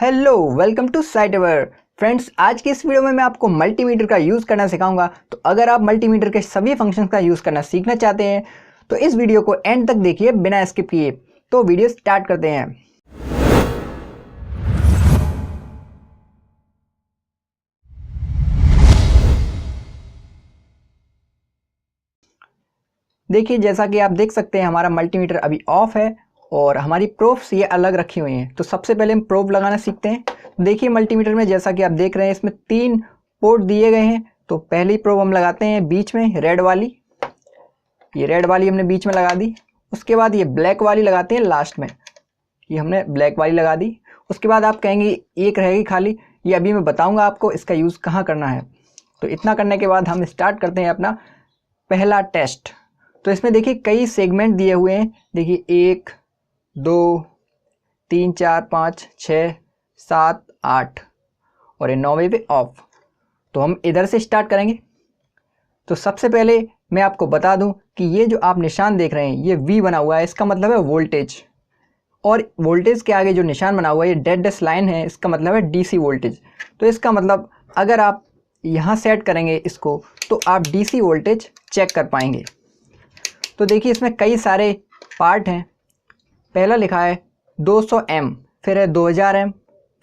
Hello, welcome to साइटअवर। Friends, आज की इस वीडियो में मैं आपको मल्टीमीटर का यूज़ करना सिखाऊंगा। तो अगर आप मल्टीमीटर के सभी फंक्शंस का यूज़ करना सीखना चाहते हैं तो इस वीडियो को एंड तक देखिए बिना स्किप किए। तो वीडियो स्टार्ट करते हैं। देखिए, जैसा कि आप देख सकते हैं हमारा मल्टीमीटर अभी ऑफ है और हमारी प्रोब्स ये अलग रखी हुई हैं। तो सबसे पहले हम प्रोब लगाना सीखते हैं। देखिए, मल्टीमीटर में जैसा कि आप देख रहे हैं इसमें 3 पोर्ट दिए गए हैं। तो पहली प्रोब हम लगाते हैं बीच में, रेड वाली। ये रेड वाली हमने बीच में लगा दी। उसके बाद ये ब्लैक वाली लगाते हैं लास्ट में। ये हमने ब्लैक वाली लगा दी। उसके बाद आप कहेंगे एक रहेगी खाली, ये अभी मैं बताऊंगा आपको इसका यूज़ कहाँ करना है। तो इतना करने के बाद हम स्टार्ट करते हैं अपना पहला टेस्ट। तो इसमें देखिए कई सेगमेंट दिए हुए हैं। देखिए 1 2 3 4 5 6 7 8 और ये 9वें पे ऑफ। तो हम इधर से स्टार्ट करेंगे। तो सबसे पहले मैं आपको बता दूं कि ये जो आप निशान देख रहे हैं ये V बना हुआ है, इसका मतलब है वोल्टेज। और वोल्टेज के आगे जो निशान बना हुआ है ये डेड डैश लाइन है, इसका मतलब है DC वोल्टेज। तो इसका मतलब अगर आप यहाँ सेट करेंगे इसको तो आप DC वोल्टेज चेक कर पाएंगे। तो देखिए इसमें कई सारे पार्ट हैं। पहला लिखा है 200 M, फिर है 2000 M,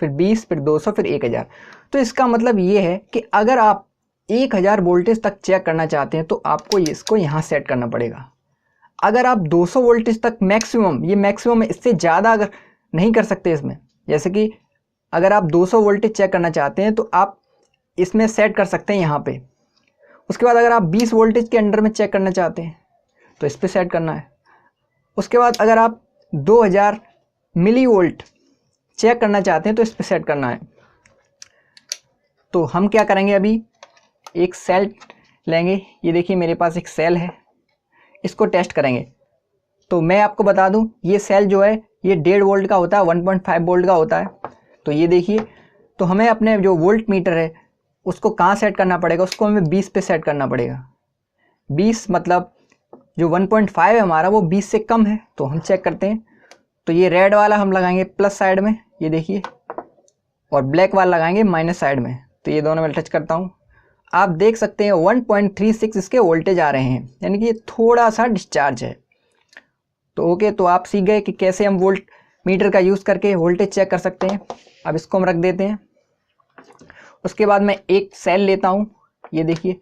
फिर 20, फिर 200, फिर 1000। तो इसका मतलब ये है कि अगर आप 1000 वोल्टेज तक चेक करना चाहते हैं तो आपको इसको यहाँ सेट करना पड़ेगा। अगर आप 200 वोल्टेज तक मैक्सिमम, ये मैक्सिमम है, इससे ज़्यादा अगर नहीं कर सकते इसमें, जैसे कि अगर आप 200 वोल्टेज चेक करना चाहते हैं तो आप इसमें सेट कर सकते हैं यहाँ पे। उसके बाद अगर आप 20 वोल्टेज के अंडर में चेक करना चाहते हैं तो इस पर सेट करना है। उसके बाद अगर आप 2000 मिली वोल्ट चेक करना चाहते हैं तो इस पर सेट करना है। तो हम क्या करेंगे, अभी एक सेल लेंगे। ये देखिए मेरे पास एक सेल है, इसको टेस्ट करेंगे। तो मैं आपको बता दूं ये सेल जो है ये 1.5 वोल्ट का होता है, 1.5 वोल्ट का होता है। तो ये देखिए, तो हमें अपने जो वोल्ट मीटर है उसको कहाँ सेट करना पड़ेगा, उसको हमें 20 पे सेट करना पड़ेगा। 20 मतलब जो 1.5 है हमारा वो 20 से कम है। तो हम चेक करते हैं। तो ये रेड वाला हम लगाएंगे प्लस साइड में, ये देखिए, और ब्लैक वाला लगाएंगे माइनस साइड में। तो ये दोनों में टच करता हूँ, आप देख सकते हैं 1.36 इसके वोल्टेज आ रहे हैं, यानी कि ये थोड़ा सा डिस्चार्ज है। तो ओके, तो आप सीख गए कि कैसे हम वोल्ट मीटर का यूज़ करके वोल्टेज चेक कर सकते हैं। अब इसको हम रख देते हैं। उसके बाद मैं एक सेल लेता हूँ। ये देखिए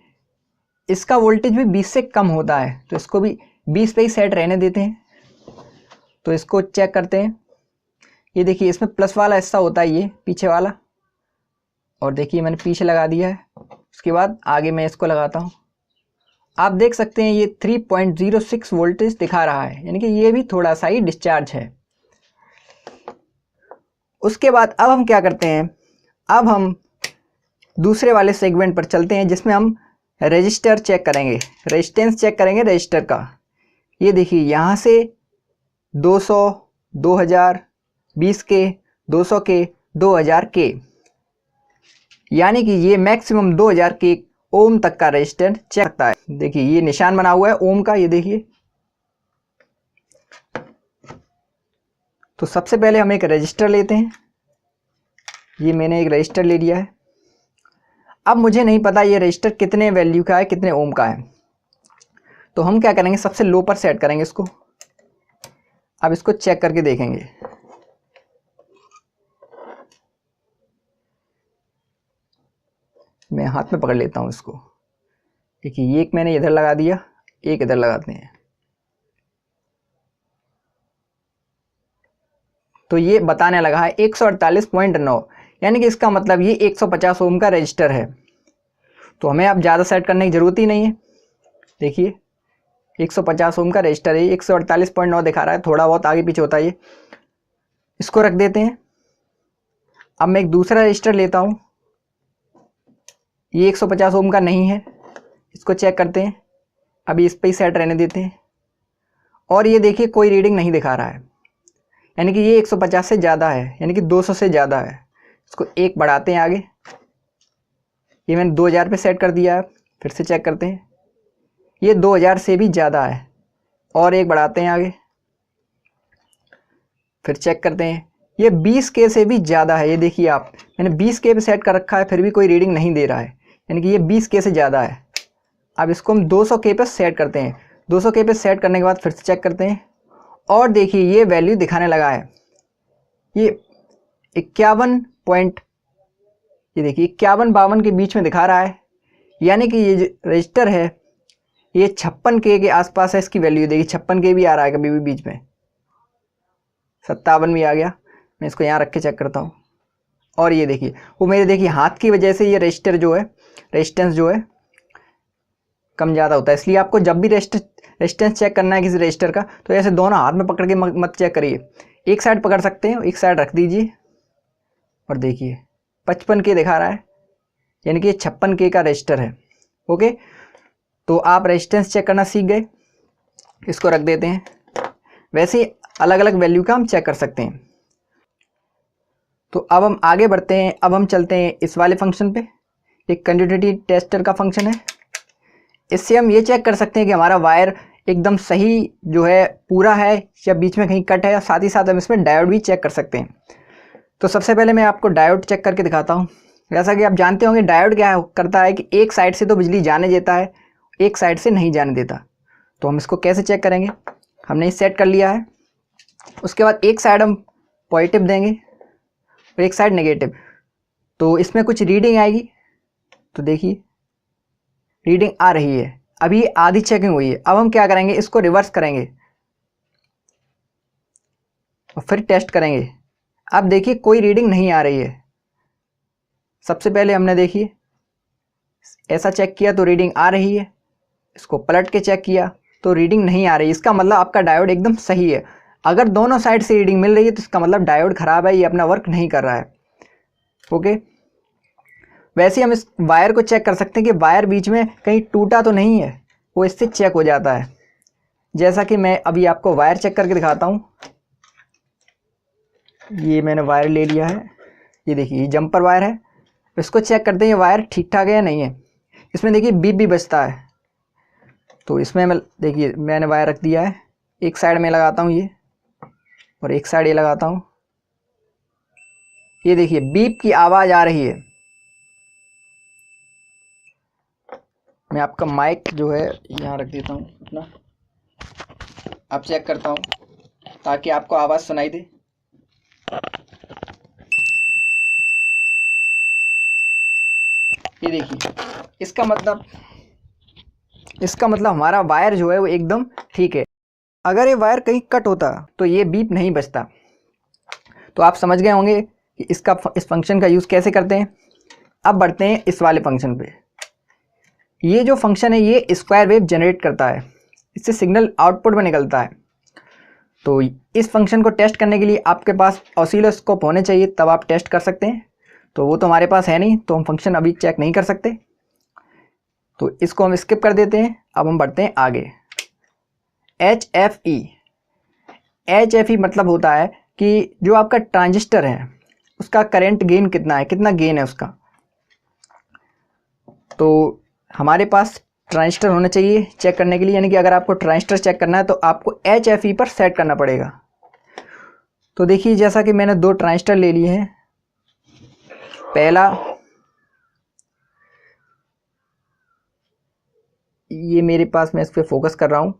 इसका वोल्टेज भी 20 से कम होता है, तो इसको भी 20 पे ही सेट रहने देते हैं। तो इसको चेक करते हैं। ये देखिए इसमें प्लस वाला हिस्सा होता है, ये पीछे वाला, और देखिए मैंने पीछे लगा दिया है। उसके बाद आगे मैं इसको लगाता हूँ। आप देख सकते हैं ये 3.06 वोल्टेज दिखा रहा है, यानी कि ये भी थोड़ा सा ही डिस्चार्ज है। उसके बाद अब हम क्या करते हैं, अब हम दूसरे वाले सेगमेंट पर चलते हैं जिसमें हम रेजिस्टर चेक करेंगे, रेजिस्टेंस चेक करेंगे रजिस्टर का। ये देखिए यहाँ से 200, 2000, 20 के, 200 के, 2000 के, यानी कि ये मैक्सिमम 2000 के ओम तक का रेजिस्टेंस चेक करता है। देखिए ये निशान बना हुआ है ओम का, ये देखिए। तो सबसे पहले हम एक रजिस्टर लेते हैं। ये मैंने एक रजिस्टर ले लिया है। अब मुझे नहीं पता ये रजिस्टर कितने वैल्यू का है, कितने ओम का है। तो हम क्या करेंगे, सबसे लो पर सेट करेंगे इसको। अब इसको चेक करके देखेंगे। मैं हाथ में पकड़ लेता हूँ इसको। देखिए एक मैंने इधर लगा दिया, एक इधर लगाते हैं। तो ये बताने लगा है 148.9, यानी कि इसका मतलब ये 150 ओम का रजिस्टर है। तो हमें अब ज़्यादा सेट करने की ज़रूरत ही नहीं है। देखिए 150 ओम का रजिस्टर है, 148.9 दिखा रहा है, थोड़ा बहुत आगे पीछे होता है ये। इसको रख देते हैं। अब मैं एक दूसरा रजिस्टर लेता हूँ। ये 150 ओम का नहीं है, इसको चेक करते हैं। अभी इस पर ही सेट रहने देते हैं। और ये देखिए कोई रीडिंग नहीं दिखा रहा है, यानी कि ये 150 से ज़्यादा है, यानी कि 200 से ज़्यादा है। इसको एक बढ़ाते हैं आगे। ये मैंने 2000 पे सेट कर दिया है। फिर से चेक करते हैं, ये 2000 से भी ज़्यादा है। और एक बढ़ाते हैं आगे। फिर चेक करते हैं, ये 20K से भी ज़्यादा है। ये देखिए आप, मैंने 20K पे सेट कर रखा है फिर भी कोई रीडिंग नहीं दे रहा है, यानी कि ये 20K से ज़्यादा है। अब इसको हम 200K पे सेट करते हैं। 200K पे सेट करने के बाद फिर से चेक करते हैं और देखिए ये वैल्यू दिखाने लगा है। ये 51 पॉइंट, ये देखिए 51-52 के बीच में दिखा रहा है, यानी कि ये जो रजिस्टर है ये 56K के आसपास है। इसकी वैल्यू देखिए 56K भी आ रहा है कभी भी बीच में, 57 भी आ गया। मैं इसको यहाँ रख के चेक करता हूँ और ये देखिए वो मेरे देखिए हाथ की वजह से ये रजिस्टर जो है, रेजिस्टेंस जो है कम ज़्यादा होता है। इसलिए आपको जब भी रेजिस्टेंस चेक करना है किसी रजिस्टर का तो ऐसे दोनों हाथ में पकड़ के मत चेक करिए। एक साइड पकड़ सकते हैं, एक साइड रख दीजिए और देखिए 55K दिखा रहा है, यानी कि ये 56K का रजिस्टर है। ओके, तो आप रेजिस्टेंस चेक करना सीख गए। इसको रख देते हैं। वैसे ही अलग अलग वैल्यू का हम चेक कर सकते हैं। तो अब हम आगे बढ़ते हैं। अब हम चलते हैं इस वाले फंक्शन पे, एक कंटिन्यूटी टेस्टर का फंक्शन है। इससे हम ये चेक कर सकते हैं कि हमारा वायर एकदम सही जो है पूरा है या बीच में कहीं कट है। साथ ही साथ हम इसमें डायोड भी चेक कर सकते हैं। तो सबसे पहले मैं आपको डायोड चेक करके दिखाता हूँ। जैसा कि आप जानते होंगे डायोड क्या करता है कि एक साइड से तो बिजली जाने देता है, एक साइड से नहीं जाने देता। तो हम इसको कैसे चेक करेंगे, हमने इस सेट कर लिया है। उसके बाद एक साइड हम पॉजिटिव देंगे और एक साइड नेगेटिव, तो इसमें कुछ रीडिंग आएगी। तो देखिए रीडिंग आ रही है, अभी आधी चेकिंग हुई है। अब हम क्या करेंगे, इसको रिवर्स करेंगे और फिर टेस्ट करेंगे। अब देखिए कोई रीडिंग नहीं आ रही है। सबसे पहले हमने देखिए ऐसा चेक किया तो रीडिंग आ रही है, इसको पलट के चेक किया तो रीडिंग नहीं आ रही। इसका मतलब आपका डायोड एकदम सही है। अगर दोनों साइड से रीडिंग मिल रही है तो इसका मतलब डायोड ख़राब है, ये अपना वर्क नहीं कर रहा है। ओके, वैसे हम इस वायर को चेक कर सकते हैं कि वायर बीच में कहीं टूटा तो नहीं है, वो इससे चेक हो जाता है। जैसा कि मैं अभी आपको वायर चेक करके दिखाता हूँ। ये मैंने वायर ले लिया है, ये देखिए ये जंपर वायर है। इसको चेक करते हैं ये वायर ठीक ठाक है या नहीं है। इसमें देखिए बीप भी बजता है। तो इसमें मैं देखिए मैंने वायर रख दिया है, एक साइड में लगाता हूँ ये और एक साइड ये लगाता हूँ। ये देखिए बीप की आवाज़ आ रही है। मैं आपका माइक जो है यहाँ रख देता हूँ अपना, अब चेक करता हूँ ताकि आपको आवाज़ सुनाई दे। ये देखिए इसका मतलब हमारा वायर जो है वो एकदम ठीक है। अगर ये वायर कहीं कट होता तो ये बीप नहीं बजता। तो आप समझ गए होंगे कि इस फंक्शन का यूज़ कैसे करते हैं। अब बढ़ते हैं इस वाले फंक्शन पे। ये जो फंक्शन है ये स्क्वायर वेव जनरेट करता है, इससे सिग्नल आउटपुट में निकलता है। तो इस फंक्शन को टेस्ट करने के लिए आपके पास ऑसिलोस्कोप होने चाहिए, तब आप टेस्ट कर सकते हैं। तो वो तो हमारे पास है नहीं, तो हम फंक्शन अभी चेक नहीं कर सकते, तो इसको हम स्किप कर देते हैं। अब हम बढ़ते हैं आगे। HFE मतलब होता है कि जो आपका ट्रांजिस्टर है उसका करंट गेन कितना है, कितना गेन है उसका। तो हमारे पास ट्रांजिस्टर होना चाहिए चेक करने के लिए, यानी कि अगर आपको ट्रांजिस्टर चेक करना है तो आपको HFE पर सेट करना पड़ेगा। तो देखिए जैसा कि मैंने 2 ट्रांजिस्टर ले लिए हैं। पहला ये मेरे पास, मैं इस पर फोकस कर रहा हूँ।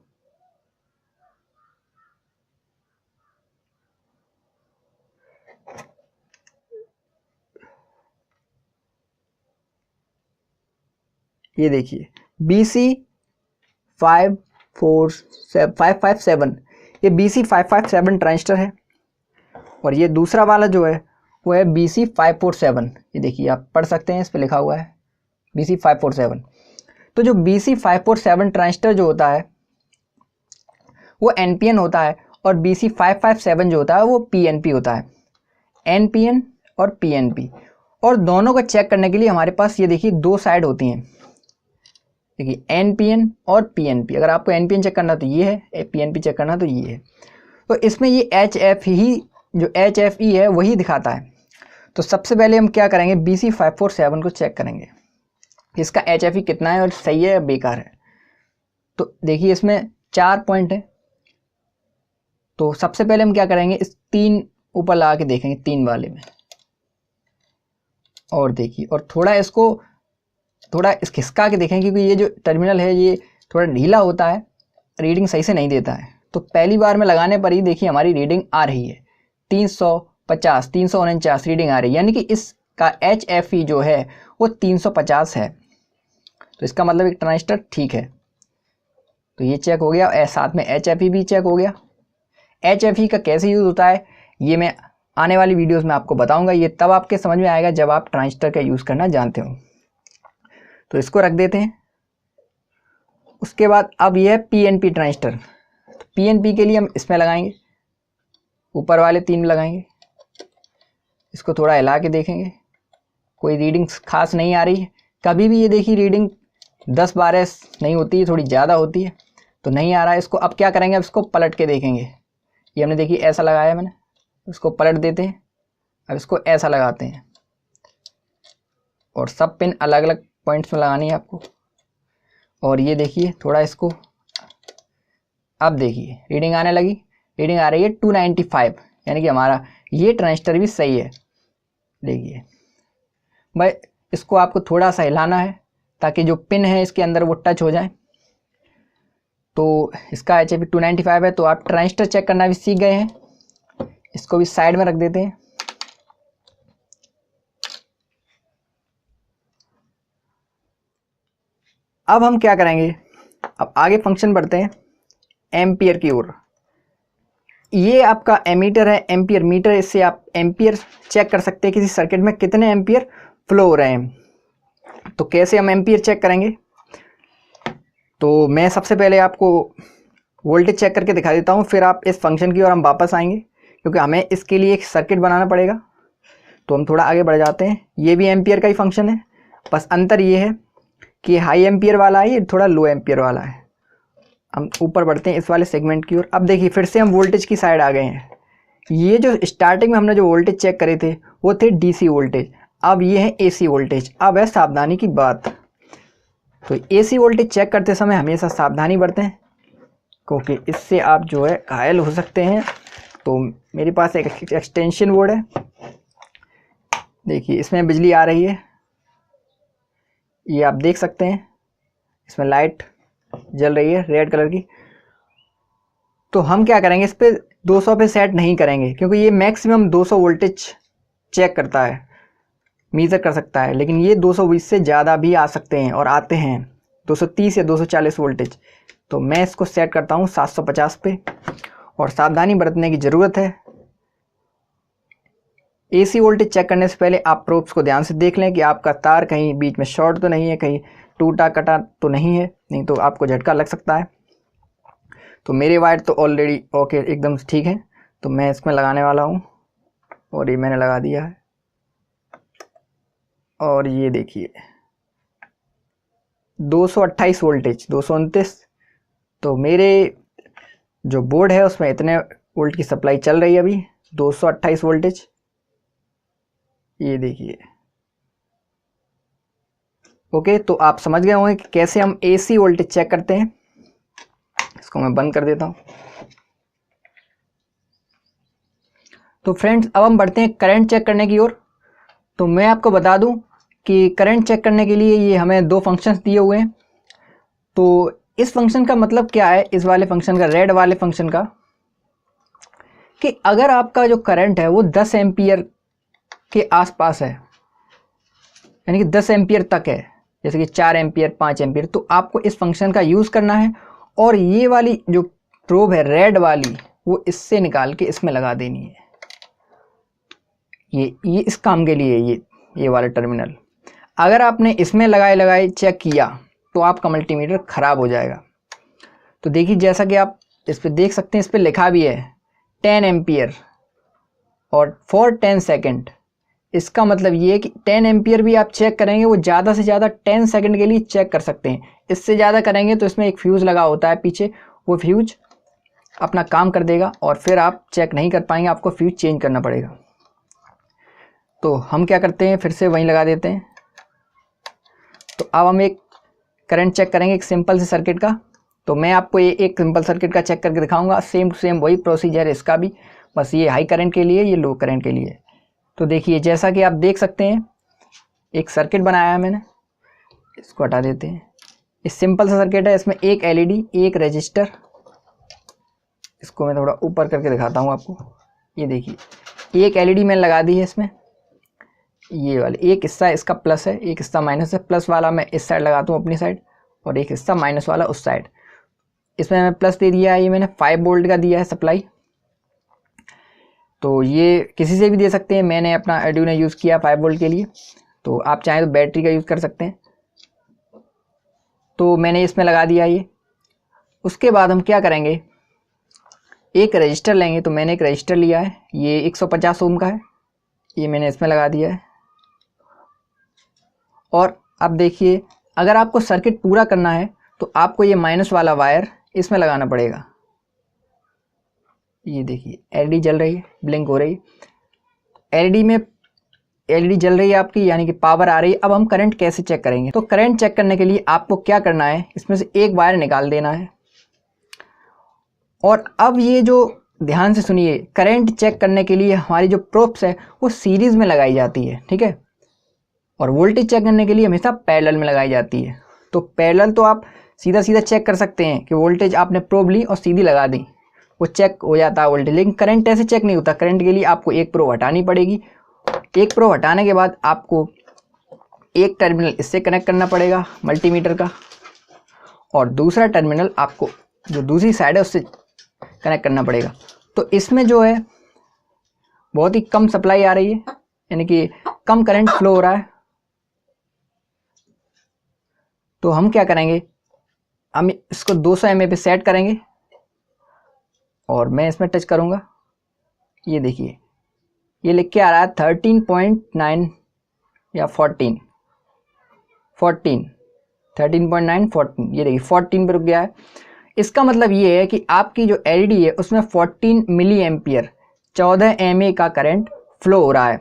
ये देखिए BC557, ये BC557 ट्रांजिस्टर है। और ये दूसरा वाला जो है वो है BC547। ये देखिए आप पढ़ सकते हैं, इस पे लिखा हुआ है BC547। तो जो BC547 ट्रांजिस्टर जो होता है वो NPN होता है और BC557 जो होता है वो PNP होता है। NPN और PNP, और दोनों को चेक करने के लिए हमारे पास ये देखिए 2 साइड होती हैं। देखिए NPN और PNP, अगर आपको NPN चेक करना तो ये है, PNP चेक करना तो ये है। तो इसमें ये HFE है वही दिखाता है। तो सबसे पहले हम क्या करेंगे, BC547 को चेक करेंगे इसका HFE कितना है और सही है या बेकार है। तो देखिए इसमें 4 पॉइंट है। तो सबसे पहले हम क्या करेंगे, इस 3 ऊपर लगा के देखेंगे 3 वाले में, और देखिए, और थोड़ा इसको थोड़ा खिसका के देखें, क्योंकि ये जो टर्मिनल है ये थोड़ा ढीला होता है, रीडिंग सही से नहीं देता है। तो पहली बार में लगाने पर ही देखिए हमारी रीडिंग आ रही है 350, 349 रीडिंग आ रही है, यानी कि इसका HFE जो है वो 350 है। तो इसका मतलब एक ट्रांजिस्टर ठीक है। तो ये चेक हो गया, साथ में HFE भी चेक हो गया। HFE का कैसे यूज़ होता है ये मैं आने वाली वीडियोस में आपको बताऊंगा। ये तब आपके समझ में आएगा जब आप ट्रांजिस्टर का यूज़ करना जानते हो। तो इसको रख देते हैं। उसके बाद अब ये है PNP ट्रांजिस्टर। तो PNP के लिए हम इसमें लगाएंगे, ऊपर वाले 3 में लगाएंगे। इसको थोड़ा हिला के देखेंगे, कोई रीडिंग खास नहीं आ रही है। कभी भी ये देखिए रीडिंग 10-12 नहीं होती है, थोड़ी ज़्यादा होती है, तो नहीं आ रहा है। इसको अब क्या करेंगे, अब इसको पलट के देखेंगे। ये हमने देखिए ऐसा लगाया मैंने, इसको पलट देते हैं। अब इसको ऐसा लगाते हैं, और सब पिन अलग अलग पॉइंट्स में लगानी है आपको। और ये देखिए थोड़ा इसको, अब देखिए रीडिंग आने लगी, रीडिंग आ रही है 295, यानी कि हमारा ये ट्रांजिस्टर भी सही है। देखिए भाई, इसको आपको थोड़ा सा हिलाना है ताकि जो पिन है इसके अंदर वो टच हो जाए। तो इसका HFE 295 है। तो आप ट्रांजिस्टर चेक करना भी सीख गए हैं। इसको भी साइड में रख देते हैं। अब हम क्या करेंगे, अब आगे फंक्शन बढ़ते हैं एम्पियर की ओर। ये आपका एमीटर है, एम्पियर मीटर। इससे आप एम्पियर चेक कर सकते हैं किसी सर्किट में कितने एम्पियर फ्लो हो रहे हैं। तो कैसे हम एम्पियर चेक करेंगे, तो मैं सबसे पहले आपको वोल्टेज चेक करके दिखा देता हूँ, फिर आप इस फंक्शन की ओर हम वापस आएंगे, क्योंकि हमें इसके लिए एक सर्किट बनाना पड़ेगा। तो हम थोड़ा आगे बढ़ जाते हैं। ये भी एम्पियर का ही फंक्शन है, बस अंतर ये है कि हाई एम्पियर वाला है, ये थोड़ा लो एम्पियर वाला है। हम ऊपर बढ़ते हैं इस वाले सेगमेंट की ओर। अब देखिए फिर से हम वोल्टेज की साइड आ गए हैं। ये जो स्टार्टिंग में हमने जो वोल्टेज चेक करे थे वो थे DC वोल्टेज, अब ये है AC वोल्टेज। अब है सावधानी की बात। तो AC वोल्टेज चेक करते समय हमेशा सावधानी बरतें, क्योंकि इससे आप जो है घायल हो सकते हैं। तो मेरे पास एक एक्सटेंशन बोर्ड है, देखिए इसमें बिजली आ रही है, ये आप देख सकते हैं, इसमें लाइट जल रही है रेड कलर की। तो हम क्या करेंगे, इस पे 200 पे सेट नहीं करेंगे, क्योंकि ये मैक्सिमम 200 वोल्टेज चेक करता है, मीज़र कर सकता है। लेकिन ये 220 से ज़्यादा भी आ सकते हैं, और आते हैं 230 या 240 वोल्टेज। तो मैं इसको सेट करता हूँ 750 पे। और सावधानी बरतने की ज़रूरत है। AC वोल्टेज चेक करने से पहले आप प्रोब्स को ध्यान से देख लें कि आपका तार कहीं बीच में शॉर्ट तो नहीं है, कहीं टूटा कटा तो नहीं है, नहीं तो आपको झटका लग सकता है। तो मेरे वायर तो ऑलरेडी ओके एकदम ठीक है, तो मैं इसमें लगाने वाला हूँ, और ये मैंने लगा दिया है। और ये देखिए 228 वोल्टेज, 229। तो मेरे जो बोर्ड है उसमें इतने वोल्ट की सप्लाई चल रही है अभी, 228 वोल्टेज। ये देखिए ओके। तो आप समझ गए होंगे कि कैसे हम AC वोल्टेज चेक करते हैं। इसको मैं बंद कर देता हूँ। तो फ्रेंड्स अब हम बढ़ते हैं करंट चेक करने की ओर। तो मैं आपको बता दूं कि करंट चेक करने के लिए ये हमें 2 फंक्शंस दिए हुए हैं। तो इस फंक्शन का मतलब क्या है, इस वाले फंक्शन का, रेड वाले फंक्शन का, कि अगर आपका जो करंट है वो 10 एम्पियर के आसपास है, यानी कि 10 एम्पियर तक है, जैसे कि 4 एम्पियर 5 एम्पियर, तो आपको इस फंक्शन का यूज़ करना है। और ये वाली जो प्रोब है रेड वाली, वो इससे निकाल के इसमें लगा देनी है। ये इस काम के लिए ये वाला टर्मिनल। अगर आपने इसमें लगाए चेक किया तो आपका मल्टीमीटर ख़राब हो जाएगा। तो देखिए जैसा कि आप इस पर देख सकते हैं, इस पर लिखा भी है 10 एम्पियर और फॉर 10 सेकेंड। इसका मतलब ये है कि 10 एम्पियर भी आप चेक करेंगे, वो ज़्यादा से ज़्यादा 10 सेकंड के लिए चेक कर सकते हैं। इससे ज़्यादा करेंगे तो इसमें एक फ्यूज़ लगा होता है पीछे, वो फ्यूज अपना काम कर देगा और फिर आप चेक नहीं कर पाएंगे, आपको फ्यूज चेंज करना पड़ेगा। तो हम क्या करते हैं, फिर से वहीं लगा देते हैं। तो अब हम एक करंट चेक करेंगे एक सिंपल से सर्किट का। तो मैं आपको एक सिंपल सर्किट का चेक करके दिखाऊंगा, सेम टू सेम वही प्रोसीजर है इसका भी, बस ये हाई करंट के लिए, ये लो करंट के लिए। तो देखिए जैसा कि आप देख सकते हैं एक सर्किट बनाया है मैंने, इसको हटा देते हैं। ये सिंपल सा सर्किट है, इसमें एक एलईडी, एक रजिस्टर, इसको मैं थोड़ा ऊपर करके दिखाता हूँ आपको। ये देखिए एक एलईडी मैंने लगा दी है इसमें, ये वाले एक हिस्सा इसका प्लस है, एक हिस्सा माइनस है। प्लस वाला मैं इस साइड लगाता हूँ अपनी साइड, और एक हिस्सा माइनस वाला उस साइड। इसमें मैं प्लस दे दिया है, ये मैंने 5 वोल्ट का दिया है सप्लाई। तो ये किसी से भी दे सकते हैं, मैंने अपना आर्डुइनो यूज़ किया 5 वोल्ट के लिए, तो आप चाहें तो बैटरी का यूज़ कर सकते हैं। तो मैंने इसमें लगा दिया ये। उसके बाद हम क्या करेंगे, एक रजिस्टर लेंगे। तो मैंने एक रजिस्टर लिया है, ये 150 ओम का है, ये मैंने इसमें लगा दिया है। और अब देखिए अगर आपको सर्किट पूरा करना है तो आपको ये माइनस वाला वायर इसमें लगाना पड़ेगा। ये देखिए एलईडी जल रही है, ब्लिंक हो रही है, एलईडी जल रही है आपकी, यानी कि पावर आ रही है। अब हम करंट कैसे चेक करेंगे, तो करंट चेक करने के लिए आपको क्या करना है, इसमें से एक वायर निकाल देना है। और अब ये जो ध्यान से सुनिए, करंट चेक करने के लिए हमारी जो प्रोब्स है वो सीरीज़ में लगाई जाती है, ठीक है। और वोल्टेज चेक करने के लिए हमेशा पैरेलल में लगाई जाती है। तो पैरेलल तो आप सीधा सीधा चेक कर सकते हैं कि वोल्टेज आपने प्रोब ली और सीधी लगा दी, वो चेक हो जाता है वोल्टेज। लेकिन करंट ऐसे चेक नहीं होता, करंट के लिए आपको एक प्रोब हटानी पड़ेगी। एक प्रोब हटाने के बाद आपको एक टर्मिनल इससे कनेक्ट करना पड़ेगा मल्टीमीटर का, और दूसरा टर्मिनल आपको जो दूसरी साइड है उससे कनेक्ट करना पड़ेगा। तो इसमें जो है बहुत ही कम सप्लाई आ रही है, यानी कि कम करंट फ्लो हो रहा है। तो हम क्या करेंगे, हम इसको 200 mA पे सेट करेंगे, और मैं इसमें टच करूंगा। ये देखिए ये लिख के आ रहा है 13.9 या 14, 13.9 14, ये देखिए 14 पे रुक गया है। इसका मतलब ये है कि आपकी जो एलईडी है उसमें 14 मिली एम्पियर 14 mA का करंट फ्लो हो रहा है।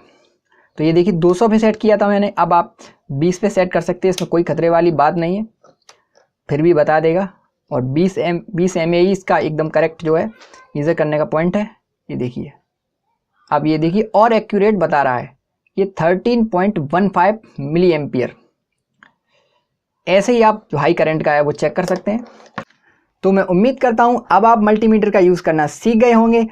तो ये देखिए 200 पे सेट किया था मैंने, अब आप 20 पे सेट कर सकते हैं, इसमें कोई खतरे वाली बात नहीं है, फिर भी बता देगा। और 20 mA ही इसका एकदम करेक्ट जो है यूज़र करने का पॉइंट है। ये देखिए अब ये देखिए और एक्यूरेट बता रहा है, ये 13.15 मिली एम्पियर। ऐसे ही आप जो हाई करंट का है वो चेक कर सकते हैं। तो मैं उम्मीद करता हूँ अब आप मल्टीमीटर का यूज़ करना सीख गए होंगे।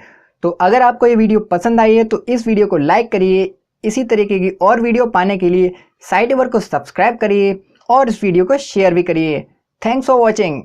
तो अगर आपको ये वीडियो पसंद आई है तो इस वीडियो को लाइक करिए। इसी तरीके की और वीडियो पाने के लिए साइटवर को सब्सक्राइब करिए और इस वीडियो को शेयर भी करिए। Thanks for watching.